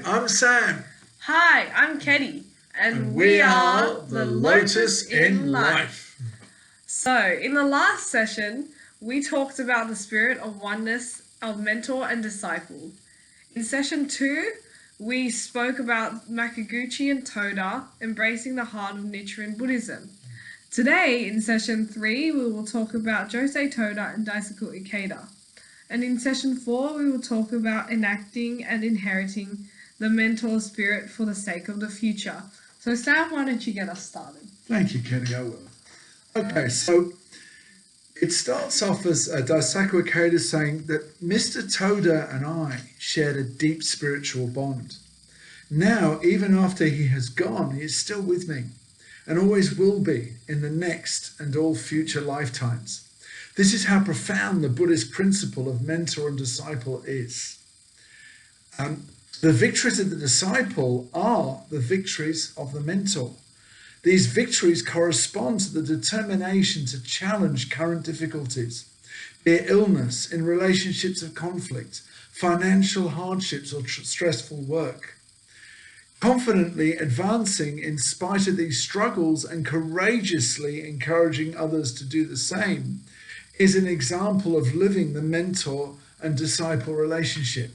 I'm Sam. Hi, I'm Ketty. And we are the Lotus in Life. So, in the last session, we talked about the spirit of oneness of mentor and disciple. In session 2, we spoke about Makaguchi and Toda embracing the heart of Nichiren Buddhism. Today, in session 3, we will talk about Josei Toda and Untitled Ikeda. And in session 4, we will talk about enacting and inheriting the mentor spirit for the sake of the future. So Sam, why don't you get us started? Thank you, Kenny. I will. Okay, so it starts off as Daisaku Ikeda saying that Mr. Toda and I shared a deep spiritual bond. Now, even after he has gone, he is still with me and always will be in the next and all future lifetimes. This is how profound the Buddhist principle of mentor and disciple is. The victories of the disciple are the victories of the mentor. These victories correspond to the determination to challenge current difficulties, be it illness, in relationships of conflict, financial hardships, or stressful work. Confidently advancing in spite of these struggles and courageously encouraging others to do the same is an example of living the mentor and disciple relationship.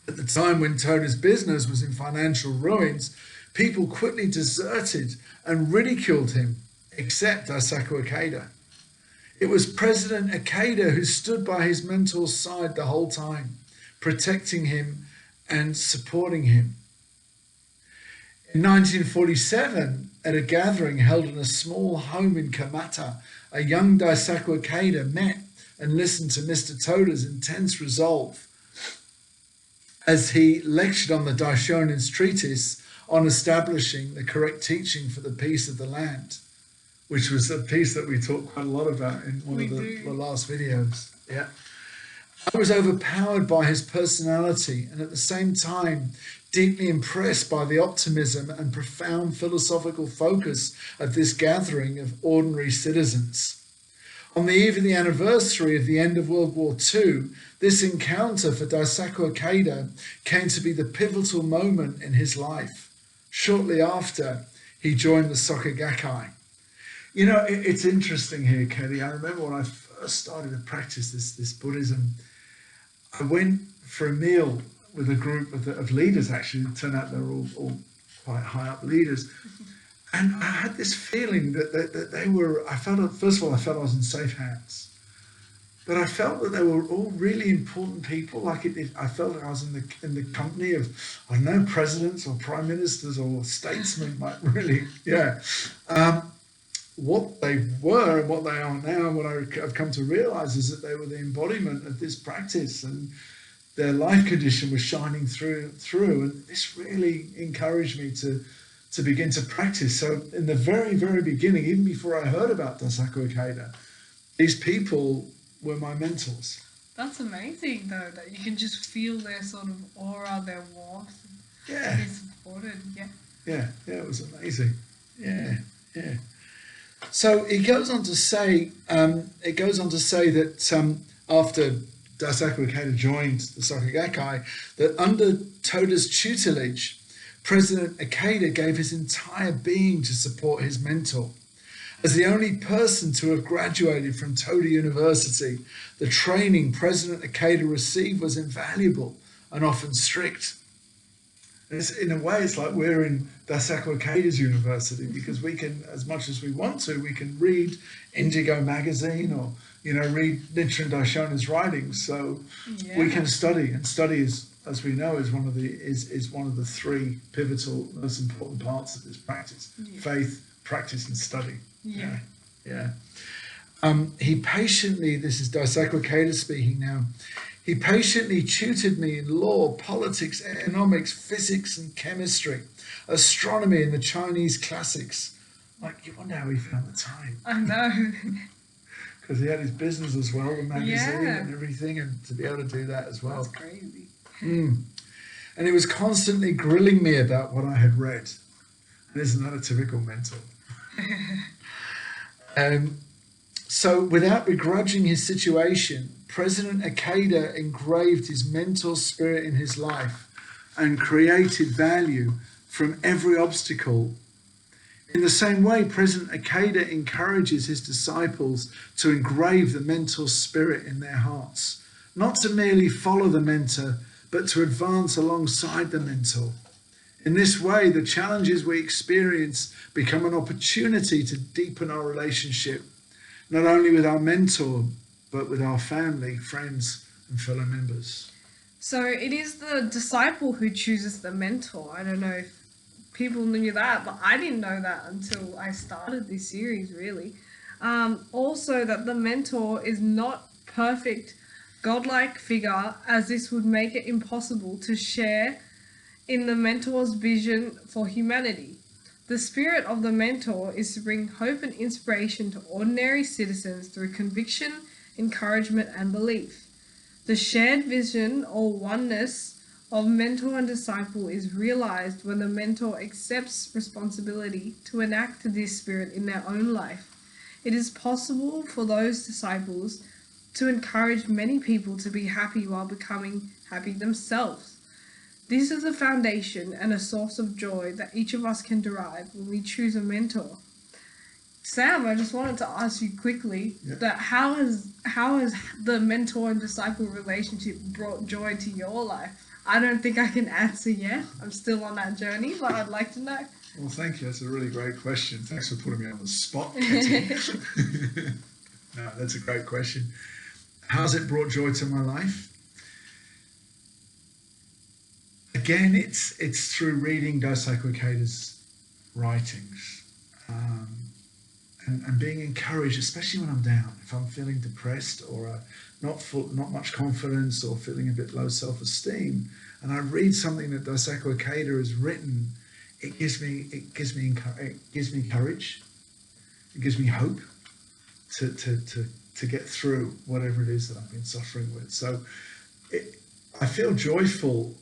At the time when Toda's business was in financial ruins, people quickly deserted and ridiculed him, except Daisaku Ikeda. It was President Ikeda who stood by his mentor's side the whole time, protecting him and supporting him. In 1947, at a gathering held in a small home in Kamata, a young Daisaku Ikeda met and listened to Mr. Toda's intense resolve as he lectured on the Daishonin's treatise on establishing the correct teaching for the peace of the land, which was a piece that we talked quite a lot about in one of the last videos. Yeah, I was overpowered by his personality and at the same time deeply impressed by the optimism and profound philosophical focus of this gathering of ordinary citizens. On the eve of the anniversary of the end of World War II, this encounter for Daisaku Ikeda came to be the pivotal moment in his life. Shortly after, he joined the Soka Gakkai. You know, it's interesting here, Kelly. I remember when I first started to practice this Buddhism, I went for a meal with a group of leaders, actually. It turned out they were all quite high up leaders. And I had this feeling that they were, first of all, I felt I was in safe hands. But I felt that they were all really important people. I felt like I was in the company of, I don't know, presidents or prime ministers or statesmen, like really, yeah. What they were and what they are now, and what I've come to realize is that they were the embodiment of this practice, and their life condition was shining through. And this really encouraged me to begin to practice. So in the very, very beginning, even before I heard about Daisaku Ikeda, these people were my mentors. That's amazing, though, that you can just feel their sort of aura, their warmth. Yeah. Be supported. Yeah, it was amazing. Yeah. So it goes on to say that after Daisaku Ikeda joined the Soka Gakkai, that under Toda's tutelage, President Ikeda gave his entire being to support his mentor. As the only person to have graduated from Toda University, the training President Ikeda received was invaluable and often strict. In a way, it's like we're in Daisaku Ikeda's university, because we can, as much as we want to, we can read Indigo magazine or, read Nichiren Daishonin's writings. So we can study, and study is, as we know, is one of the three pivotal, most important parts of this practice: faith, practice, and study. Yeah. He patiently, this is Daisaku Ikeda speaking now, he patiently tutored me in law, politics, economics, physics, and chemistry, astronomy, and the Chinese classics. Like, you wonder how he found the time. I know. Because he had his business as well, the magazine and everything, and to be able to do that as well. That's crazy. And he was constantly grilling me about what I had read. And isn't that a typical mentor? So without begrudging his situation, President Ikeda engraved his mentor spirit in his life and created value from every obstacle. In the same way, President Ikeda encourages his disciples to engrave the mentor spirit in their hearts, not to merely follow the mentor, but to advance alongside the mentor. In this way, the challenges we experience become an opportunity to deepen our relationship, not only with our mentor, but with our family, friends, and fellow members. So it is the disciple who chooses the mentor. I don't know if people knew that, but I didn't know that until I started this series, really. Also, that the mentor is not perfect, godlike figure, as this would make it impossible to share in the mentor's vision for humanity. The spirit of the mentor is to bring hope and inspiration to ordinary citizens through conviction, encouragement, and belief. The shared vision or oneness of mentor and disciple is realized when the mentor accepts responsibility to enact this spirit in their own life. It is possible for those disciples to encourage many people to be happy while becoming happy themselves. This is a foundation and a source of joy that each of us can derive when we choose a mentor. Sam, I just wanted to ask you quickly that how has the mentor and disciple relationship brought joy to your life? I don't think I can answer yet. I'm still on that journey, but I'd like to know. Well, thank you. That's a really great question. Thanks for putting me on the spot, Katie. No, that's a great question. How's it brought joy to my life? Again, it's through reading Daisaku Ikeda's writings and being encouraged, especially when I'm down. If I'm feeling depressed or not much confidence or feeling a bit low self-esteem, and I read something that Daisaku Ikeda has written, it gives me courage. It gives me hope to get through whatever it is that I've been suffering with. So I feel joyful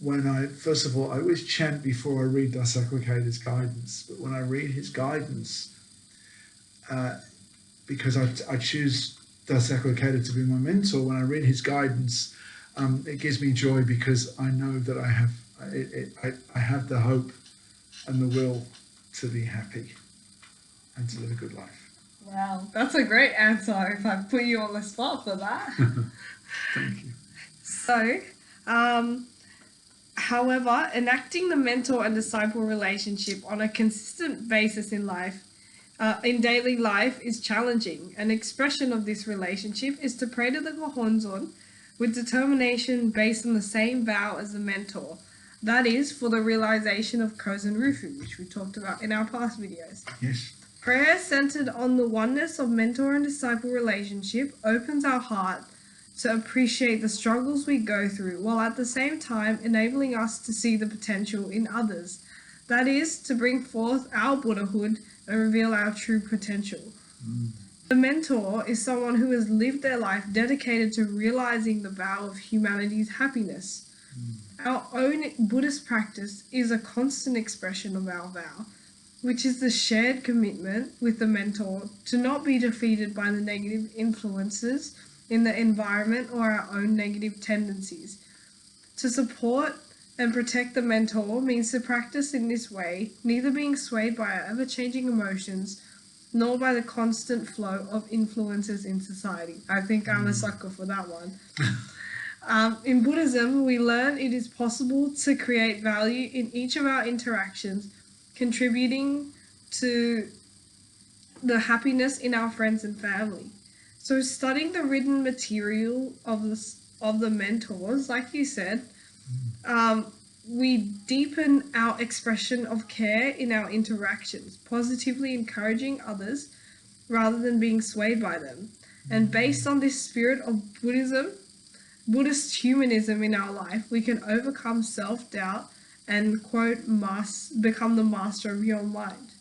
when first of all, I always chant before I read Daisaku Ikeda's guidance. But when I read his guidance, because I choose Daisaku Ikeda to be my mentor, when I read his guidance, it gives me joy because I know that I have the hope and the will to be happy and to live a good life. Wow, that's a great answer if I put you on the spot for that. Thank you. So, however, enacting the mentor and disciple relationship on a consistent basis in life, in daily life, is challenging. An expression of this relationship is to pray to the Gohonzon with determination based on the same vow as the mentor. That is, for the realization of Kozen Rufu, which we talked about in our past videos. Yes. Prayer centered on the oneness of mentor and disciple relationship opens our heart to appreciate the struggles we go through, while at the same time enabling us to see the potential in others. That is, to bring forth our Buddhahood and reveal our true potential. The mentor is someone who has lived their life dedicated to realizing the vow of humanity's happiness. Our own Buddhist practice is a constant expression of our vow, which is the shared commitment with the mentor to not be defeated by the negative influences in the environment or our own negative tendencies. To support and protect the mentor means to practice in this way, neither being swayed by our ever-changing emotions, nor by the constant flow of influences in society. I think I'm a sucker for that one. In Buddhism, we learn it is possible to create value in each of our interactions, contributing to the happiness in our friends and family. So studying the written material of the mentors, like you said, we deepen our expression of care in our interactions, positively encouraging others rather than being swayed by them. And based on this spirit of Buddhist humanism in our life, we can overcome self-doubt and, quote, become the master of your mind.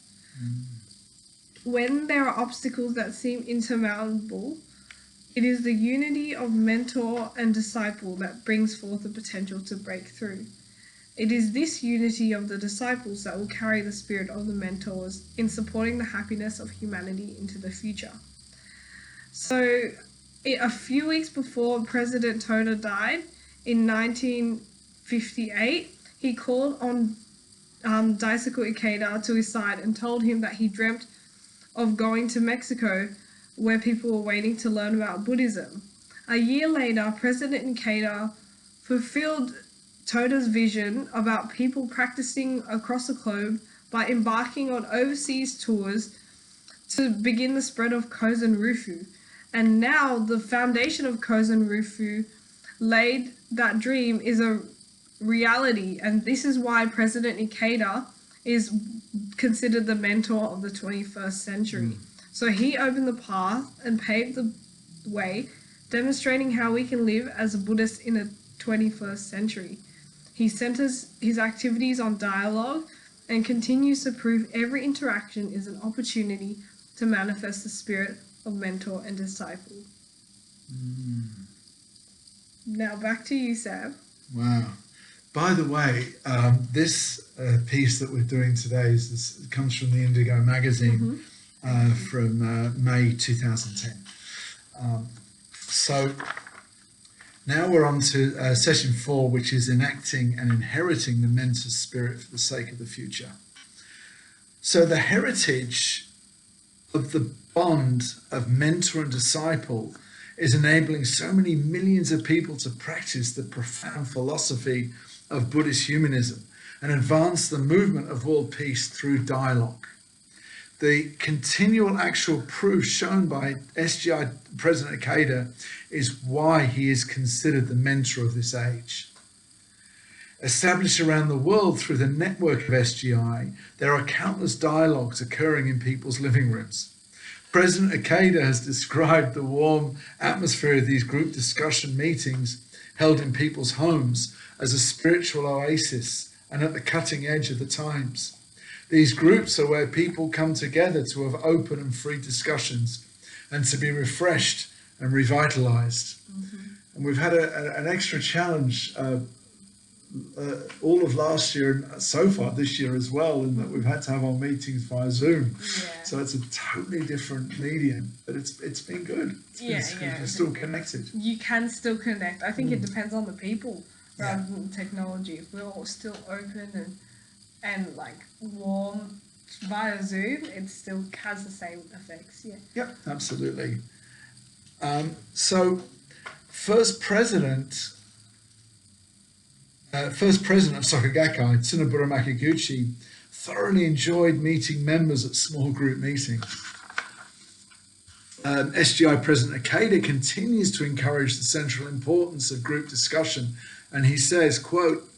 When there are obstacles that seem insurmountable, it is the unity of mentor and disciple that brings forth the potential to break through. It is this unity of the disciples that will carry the spirit of the mentors in supporting the happiness of humanity into the future. So, a few weeks before President Toda died in 19 58, he called on Daisaku Ikeda to his side and told him that he dreamt of going to Mexico, where people were waiting to learn about Buddhism. A year later, President Ikeda fulfilled Toda's vision about people practicing across the globe by embarking on overseas tours to begin the spread of Kozen Rufu. And now the foundation of Kozen Rufu laid that dream is a reality, and this is why President Ikeda is considered the mentor of the 21st century. So he opened the path and paved the way, demonstrating how we can live as a Buddhist in the 21st century. He centers his activities on dialogue and continues to prove every interaction is an opportunity to manifest the spirit of mentor and disciple. Now back to you, Sam. Wow. By the way, this piece that we're doing today comes from the Indigo magazine from May 2010. So now we're on to session 4, which is enacting and inheriting the mentor's spirit for the sake of the future. So the heritage of the bond of mentor and disciple is enabling so many millions of people to practice the profound philosophy of Buddhist humanism and advance the movement of world peace through dialogue. The continual actual proof shown by SGI President Ikeda is why he is considered the mentor of this age. Established around the world through the network of SGI, there are countless dialogues occurring in people's living rooms. President Ikeda has described the warm atmosphere of these group discussion meetings held in people's homes as a spiritual oasis and at the cutting edge of the times. These groups are where people come together to have open and free discussions and to be refreshed and revitalized. And we've had an extra challenge all of last year and so far this year as well, in that we've had to have our meetings via Zoom. So it's a totally different medium, but it's been good. We're still connected. You can still connect. I think it depends on the people rather than technology. If we're all still open and like warm via Zoom, it still has the same effects. Yep, absolutely. So first president of Soka Gakkai, Tsunebura Makiguchi, thoroughly enjoyed meeting members at small group meetings. SGI President Ikeda continues to encourage the central importance of group discussion, and he says, quote,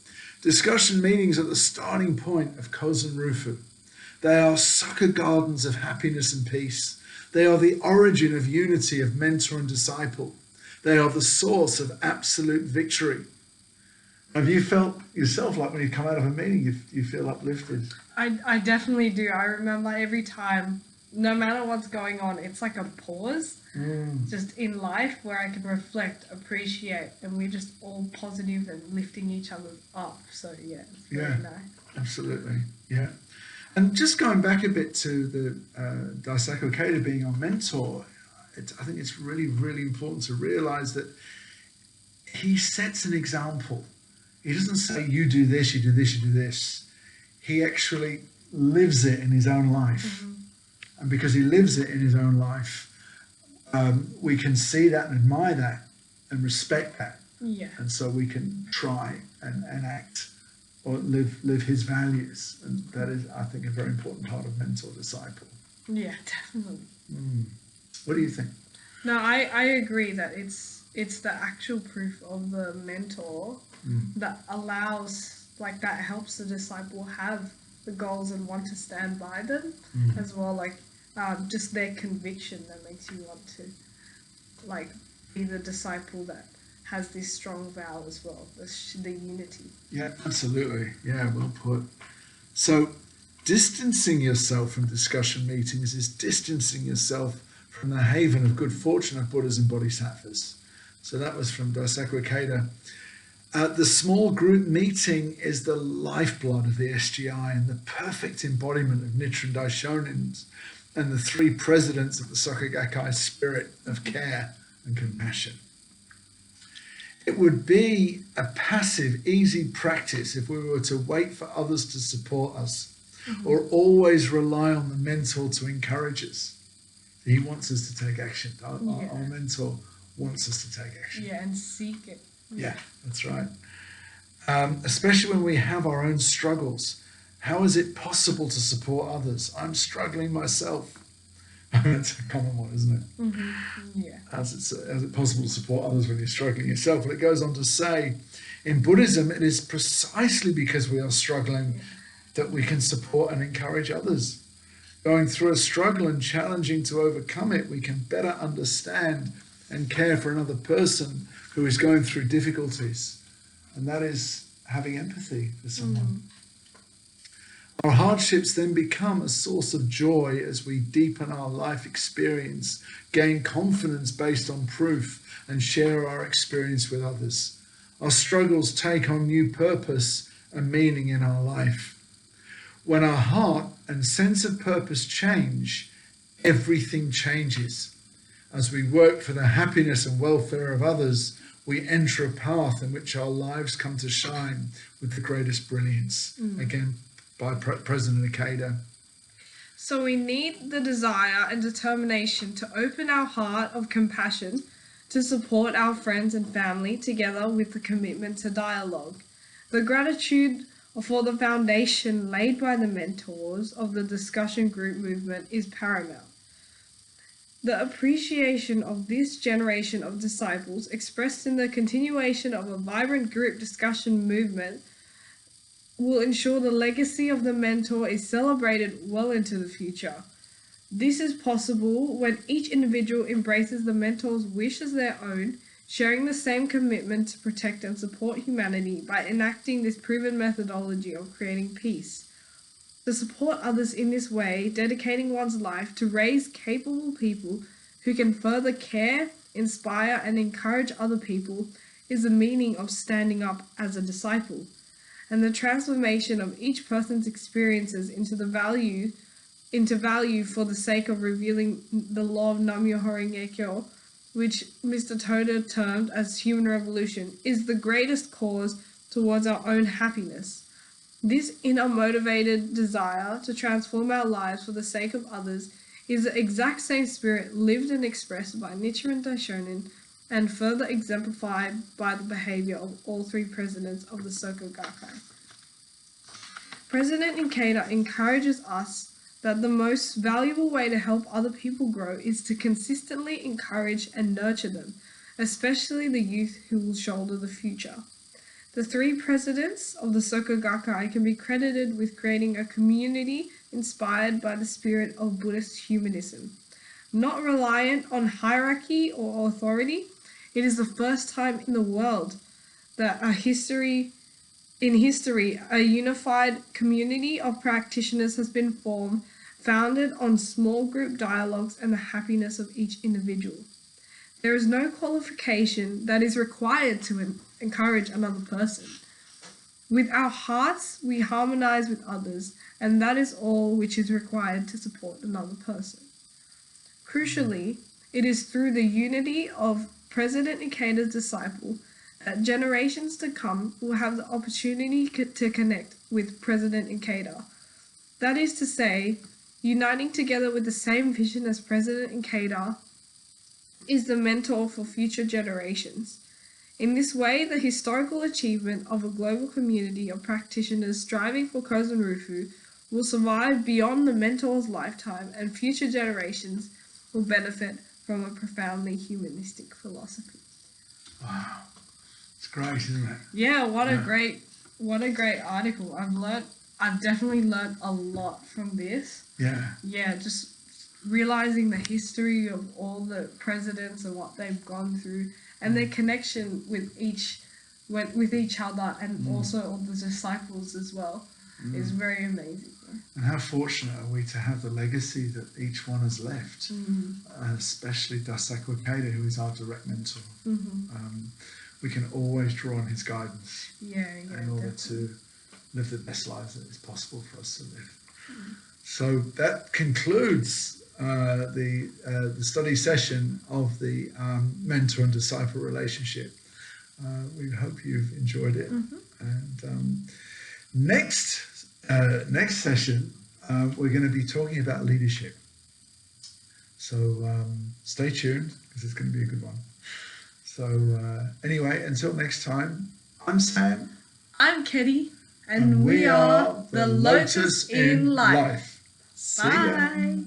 "Discussion meetings are the starting point of Kozen Rufu. They are Soka gardens of happiness and peace. They are the origin of unity of mentor and disciple. They are the source of absolute victory." Have you felt yourself like when you come out of a meeting, you feel uplifted? I definitely do. I remember every time, no matter what's going on, it's like a pause just in life where I can reflect, appreciate, and we're just all positive and lifting each other up. So it's very nice. Absolutely. Yeah. And just going back a bit to the Daisaku Ikeda being our mentor, I think it's really, really important to realize that he sets an example. He doesn't say, you do this, you do this, you do this. He actually lives it in his own life. And because he lives it in his own life, we can see that and admire that and respect that. And so we can try and act or live his values. And that is, I think, a very important part of mentor-disciple. Yeah, definitely. What do you think? No, I agree that it's the actual proof of the mentor that allows, like, that helps the disciple have the goals and want to stand by them as well, like just their conviction that makes you want to, like, be the disciple that has this strong vow as well, the unity. Yeah, absolutely. Yeah, well put. So distancing yourself from discussion meetings is distancing yourself from the haven of good fortune of Buddhas and Bodhisattvas. So that was from Daisaku Ikeda. The small group meeting is the lifeblood of the SGI and the perfect embodiment of Nichiren Daishonin's and the 3 presidents of the Soka Gakkai spirit of care and compassion. It would be a passive, easy practice if we were to wait for others to support us or always rely on the mentor to encourage us. He wants us to take action. Our mentor wants us to take action. Yeah, and seek it. Yeah, that's right. Especially when we have our own struggles. How is it possible to support others? I'm struggling myself. That's a common one, isn't it? Mm-hmm. Yeah. How's it possible to support others when you're struggling yourself? Well, it goes on to say, in Buddhism, it is precisely because we are struggling that we can support and encourage others. Going through a struggle and challenging to overcome it, we can better understand and care for another person who is going through difficulties. And that is having empathy for someone. Our hardships then become a source of joy as we deepen our life experience, gain confidence based on proof, and share our experience with others. Our struggles take on new purpose and meaning in our life. When our heart and sense of purpose change, everything changes. As we work for the happiness and welfare of others, we enter a path in which our lives come to shine with the greatest brilliance. Again, by President Ikeda. So we need the desire and determination to open our heart of compassion to support our friends and family, together with the commitment to dialogue. The gratitude for the foundation laid by the mentors of the discussion group movement is paramount. The appreciation of this generation of disciples, expressed in the continuation of a vibrant group discussion movement, will ensure the legacy of the mentor is celebrated well into the future. This is possible when each individual embraces the mentor's wish as their own, sharing the same commitment to protect and support humanity by enacting this proven methodology of creating peace. To support others in this way, dedicating one's life to raise capable people who can further care, inspire, and encourage other people is the meaning of standing up as a disciple. And the transformation of each person's experiences into value for the sake of revealing the law of Nam-myoho Renge Kyo, which Mr. Toda termed as human revolution, is the greatest cause towards our own happiness. This inner motivated desire to transform our lives for the sake of others is the exact same spirit lived and expressed by Nichiren Daishonin, and further exemplified by the behavior of all three presidents of the Soka Gakkai. President Ikeda encourages us that the most valuable way to help other people grow is to consistently encourage and nurture them, especially the youth who will shoulder the future. The three presidents of the Soka Gakkai can be credited with creating a community inspired by the spirit of Buddhist humanism. Not reliant on hierarchy or authority, it is the first time in the world that a unified community of practitioners has been formed, founded on small group dialogues and the happiness of each individual. There is no qualification that is required to encourage another person. With our hearts, we harmonize with others, and that is all which is required to support another person. Crucially, it is through the unity of President Ikeda's disciple that generations to come will have the opportunity to connect with President Ikeda. That is to say, uniting together with the same vision as President Ikeda is the mentor for future generations. In this way, the historical achievement of a global community of practitioners striving for Kozen Rufu will survive beyond the mentor's lifetime, and future generations will benefit from a profoundly humanistic philosophy. Wow. It's great, isn't it? Yeah, what a great article. I've definitely learned a lot from this. Yeah. Yeah, just realizing the history of all the presidents and what they've gone through, and their connection with each other, and also all the disciples as well, is very amazing. And how fortunate are we to have the legacy that each one has left, especially Daisaku Ikeda, who is our direct mentor. We can always draw on his guidance in order to live the best lives that is possible for us to live. So that concludes the study session of the mentor and disciple relationship. We hope you've enjoyed it. And next session, we're going to be talking about leadership. So stay tuned, because it's going to be a good one. So anyway, until next time, I'm Sam. I'm Ketty. And we are the Lotus in Life. See ya. Bye.